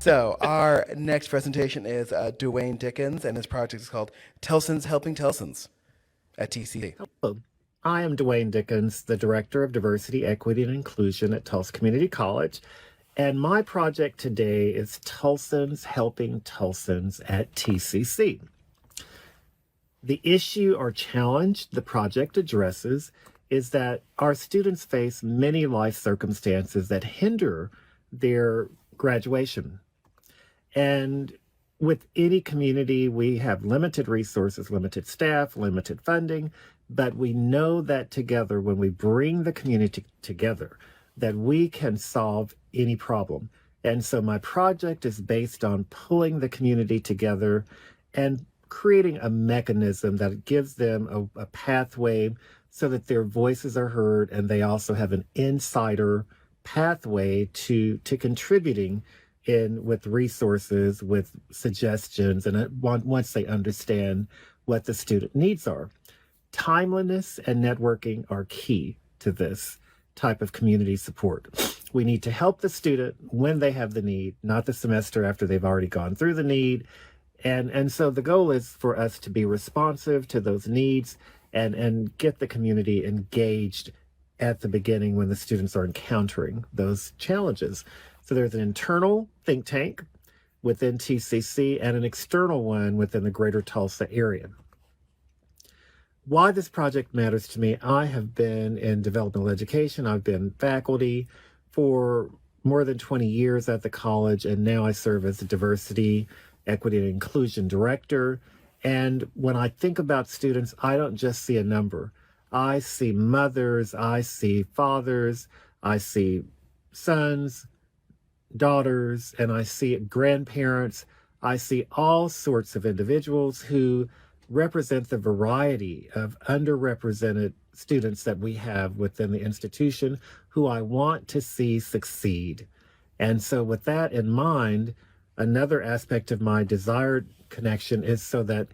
So our next presentation is Dewayne Dickens, and his project is called Telsons Helping Telsons at TCC. Hello, I am Dewayne Dickens, the Director of Diversity, Equity, and Inclusion at Tulsa Community College, and my project today is Tulsans Helping Tulsans at TCC. The issue or challenge the project addresses is that our students face many life circumstances that hinder their graduation. And with any community, we have limited resources, limited staff, limited funding, but we know that together, when we bring the community together, that we can solve any problem. And so my project is based on pulling the community together and creating a mechanism that gives them a pathway so that their voices are heard, and they also have an insider pathway to contributing in with resources, with suggestions, and once they understand what the student needs are. Timeliness and networking are key to this type of community support. We need to help the student when they have the need, not the semester after they've already gone through the need. And so the goal is for us to be responsive to those needs and get the community engaged at the beginning when the students are encountering those challenges. So there's an internal think tank within TCC and an external one within the greater Tulsa area. Why this project matters to me: I have been in developmental education. I've been faculty for more than 20 years at the college, and now I serve as a diversity, equity, and inclusion director. And when I think about students, I don't just see a number. I see mothers, I see fathers, I see sons, daughters, and I see grandparents. I see all sorts of individuals who represent the variety of underrepresented students that we have within the institution who I want to see succeed. And so with that in mind, another aspect of my desired connection is so that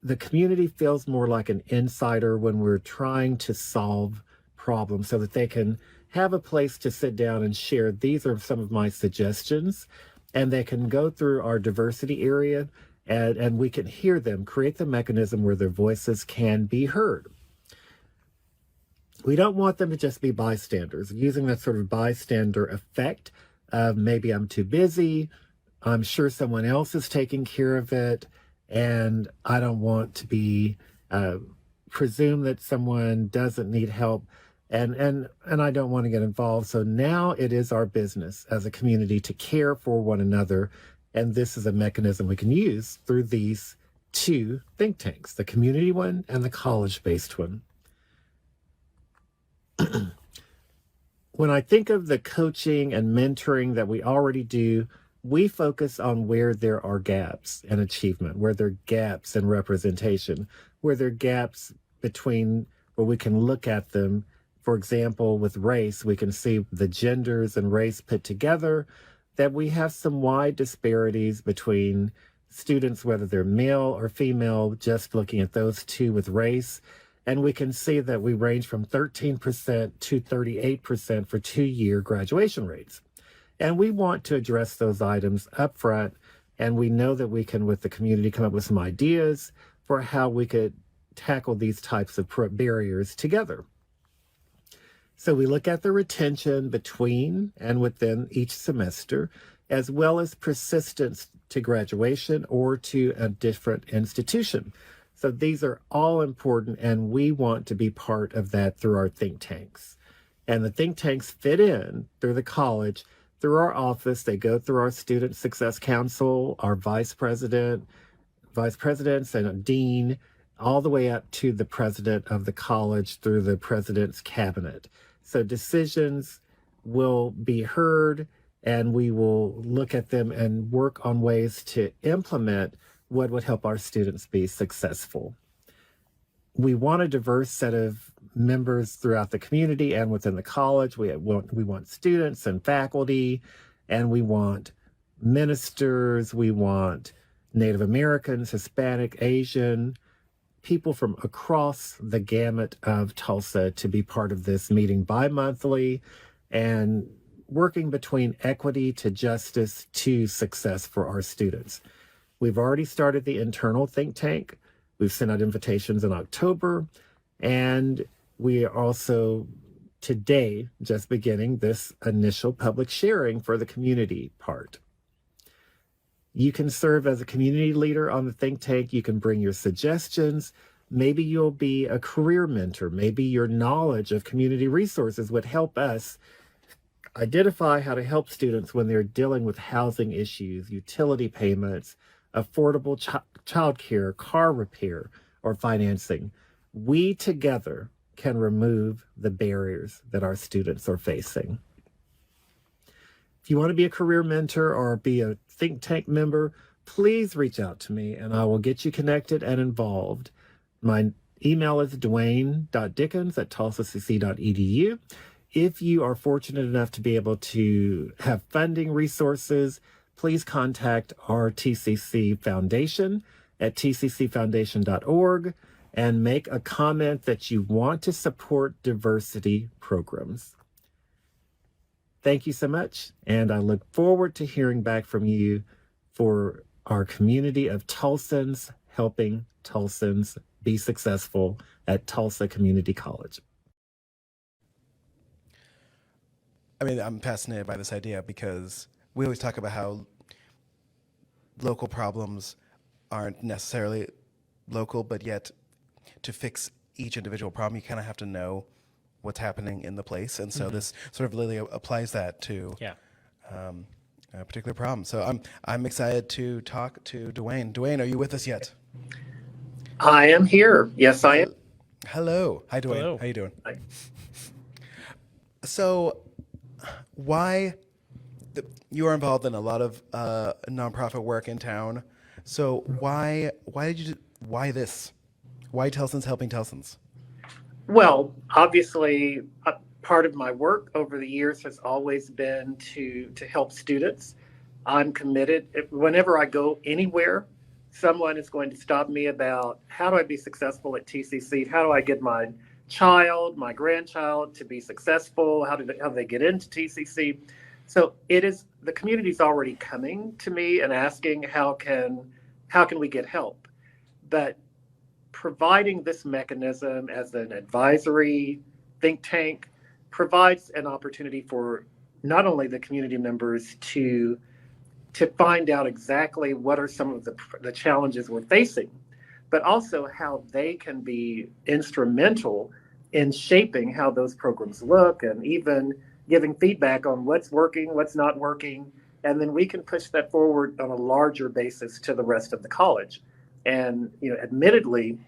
the community feels more like an insider when we're trying to solve problems, so that they can have a place to sit down and share, these are some of my suggestions, and they can go through our diversity area and we can hear them, create the mechanism where their voices can be heard. We don't want them to just be bystanders, using that sort of bystander effect of maybe I'm too busy, I'm sure someone else is taking care of it, and I don't want to be presume that someone doesn't need help, and I don't want to get involved. So now it is our business as a community to care for one another, and this is a mechanism we can use through these two think tanks, the community one and the college-based one. When I think of the coaching and mentoring that we already do, we focus on where there are gaps in achievement, where there are gaps in representation, where there are gaps between where we can look at them. For example, with race, we can see the genders and race put together, that we have some wide disparities between students, whether they're male or female, just looking at those two with race. And we can see that we range from 13% to 38% for 2-year graduation rates. And we want to address those items up front. And we know that we can, with the community, come up with some ideas for how we could tackle these types of barriers together. So we look at the retention between and within each semester, as well as persistence to graduation or to a different institution. So these are all important, and we want to be part of that through our think tanks. And the think tanks fit in through the college, through our office. They go through our Student Success Council, our vice presidents and a dean, all the way up to the president of the college through the president's cabinet. So decisions will be heard, and we will look at them and work on ways to implement what would help our students be successful. We want a diverse set of members throughout the community and within the college. We want students and faculty, and we want ministers, we want Native Americans, Hispanic, Asian, people from across the gamut of Tulsa to be part of this meeting bi-monthly. And working between equity to justice to success for our students. We've already started the internal think tank. We've sent out invitations in October, and we are also today just beginning this initial public sharing for the community part. You can serve as a community leader on the think tank. You can bring your suggestions. Maybe you'll be a career mentor. Maybe your knowledge of community resources would help us identify how to help students when they're dealing with housing issues, utility payments, affordable child care, car repair, or financing. We together can remove the barriers that our students are facing. If you want to be a career mentor or be a think tank member, please reach out to me and I will get you connected and involved. My email is dwayne.dickens@tulsacc.edu. If you are fortunate enough to be able to have funding resources, please contact our TCC Foundation at tccfoundation.org and make a comment that you want to support diversity programs. Thank you so much, and I look forward to hearing back from you for our community of Tulsans helping Tulsans be successful at Tulsa Community College. I mean, I'm fascinated by this idea because we always talk about how local problems aren't necessarily local, but yet to fix each individual problem, you kind of have to know what's happening in the place. And so this sort of really applies that to a particular problem. So I'm excited to talk to Dewayne. Dewayne, are you with us yet? I am here. Yes, I am. Hello. Hi, Dewayne. Hello. How you doing? Hi. So why you are involved in a lot of nonprofit work in town. So why this? Why Tulsans helping Tulsans? Well, obviously, part of my work over the years has always been to help students. I'm committed. Whenever I go anywhere, someone is going to stop me about how do I be successful at TCC? How do I get my child, my grandchild to be successful? How do they get into TCC? So the community's already coming to me and asking how can we get help? But providing this mechanism as an advisory think tank provides an opportunity for not only the community members to find out exactly what are some of the challenges we're facing, but also how they can be instrumental in shaping how those programs look and even giving feedback on what's working, what's not working, and then we can push that forward on a larger basis to the rest of the college. And admittedly,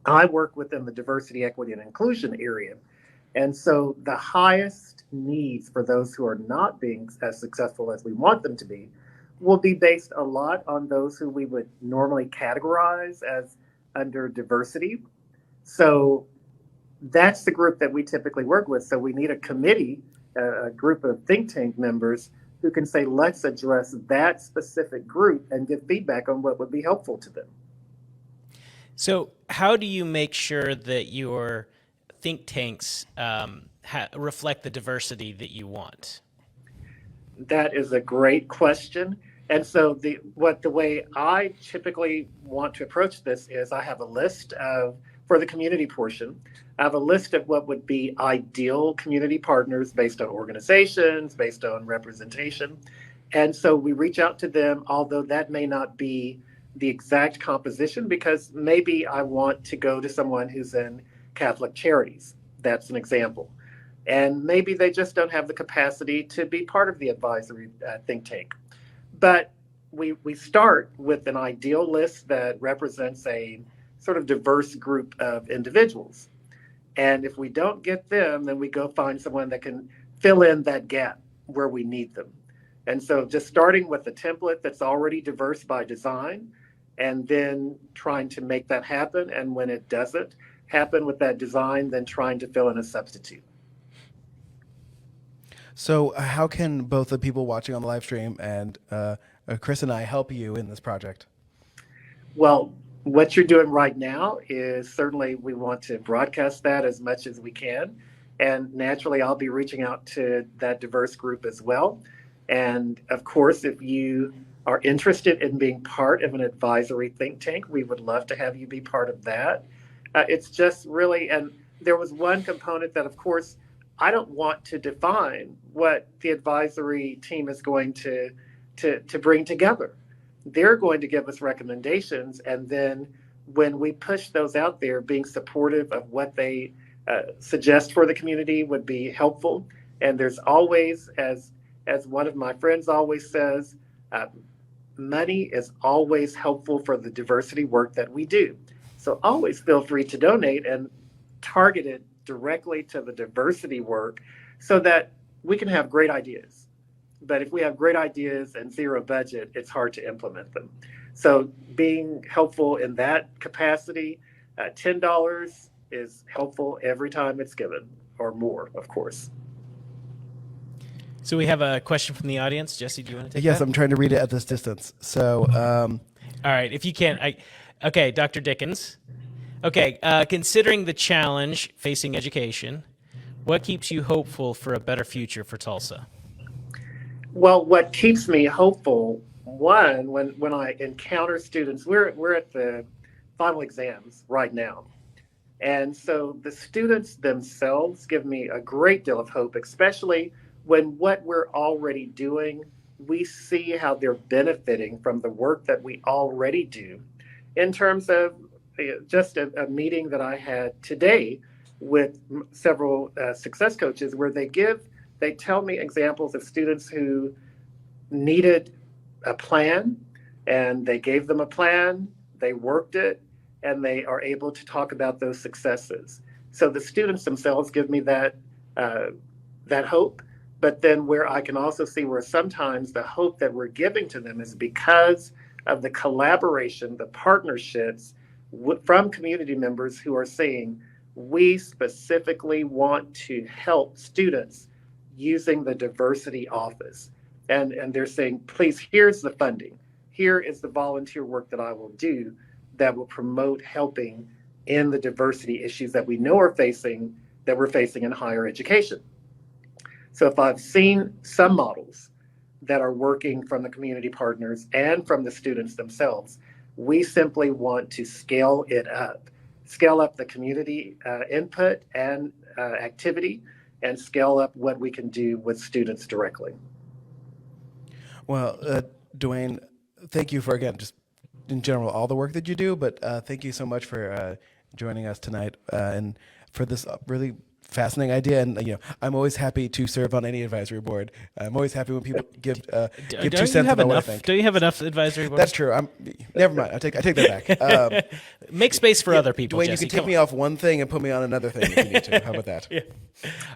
I work within the diversity, equity, and inclusion area. And so the highest needs for those who are not being as successful as we want them to be will be based a lot on those who we would normally categorize as under diversity. So that's the group that we typically work with. So we need a committee, a group of think tank members who can say, let's address that specific group and give feedback on what would be helpful to them. So how do you make sure that your think tanks reflect the diversity that you want? That is a great question. And so the way I typically want to approach this is I have a list for the community portion, I have a list of what would be ideal community partners based on organizations, based on representation. And so we reach out to them, although that may not be the exact composition, because maybe I want to go to someone who's in Catholic Charities. That's an example. And maybe they just don't have the capacity to be part of the advisory think tank. But we start with an ideal list that represents a sort of diverse group of individuals. And if we don't get them, then we go find someone that can fill in that gap where we need them. And so just starting with a template that's already diverse by design, and then trying to make that happen. And when it doesn't happen with that design, then trying to fill in a substitute. So how can both the people watching on the live stream and Chris and I help you in this project? Well, what you're doing right now is certainly we want to broadcast that as much as we can. And naturally, I'll be reaching out to that diverse group as well. And of course, if you are interested in being part of an advisory think tank, we would love to have you be part of that. It's just really, and there was one component that, of course, I don't want to define what the advisory team is going to bring together. They're going to give us recommendations, and then when we push those out there, being supportive of what they suggest for the community would be helpful. And there's always, as one of my friends always says, money is always helpful for the diversity work that we do. So always feel free to donate and target it directly to the diversity work so that we can have great ideas. But if we have great ideas and zero budget, it's hard to implement them. So being helpful in that capacity, $10 is helpful every time it's given, or more, of course. So we have a question from the audience. Jesse, do you want to take Yes, that? I'm trying to read it at this distance. So, All right, if you can. Okay, Dr. Dickens. Okay, considering the challenge facing education, what keeps you hopeful for a better future for Tulsa? Well, what keeps me hopeful, one, when I encounter students, we're at the final exams right now. And so the students themselves give me a great deal of hope, especially when what we're already doing, we see how they're benefiting from the work that we already do. In terms of just a meeting that I had today with several success coaches where they tell me examples of students who needed a plan, and they gave them a plan, they worked it, and they are able to talk about those successes. So the students themselves give me that hope. But then where I can also see where sometimes the hope that we're giving to them is because of the collaboration, the partnerships from community members who are saying, we specifically want to help students using the diversity office. And they're saying, please, here's the funding. Here is the volunteer work that I will do that will promote helping in the diversity issues that we know we're facing in higher education. So if I've seen some models that are working from the community partners and from the students themselves, we simply want to scale up the community input and activity, and scale up what we can do with students directly. well, Dewayne, thank you for, again, just in general, all the work that you do, but thank you so much for joining us tonight and for this really fascinating idea. And I'm always happy to serve on any advisory board. I'm always happy when people give 2 cents about what I think. Do you have enough advisory boards? That's true. Never mind. I take that back. Make space for other people, Dewayne, Jesse. you can take me off one thing and put me on another thing if you need to. How about that? Yeah.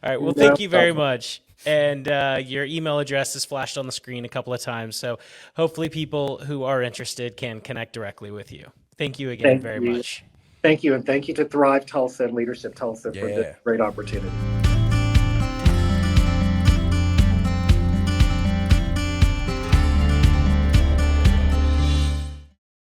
All right. Well, thank you very much. And your email address is flashed on the screen a couple of times. So hopefully people who are interested can connect directly with you. Thank you again very much. Thank you. And thank you to Thrive Tulsa and Leadership Tulsa for this great opportunity.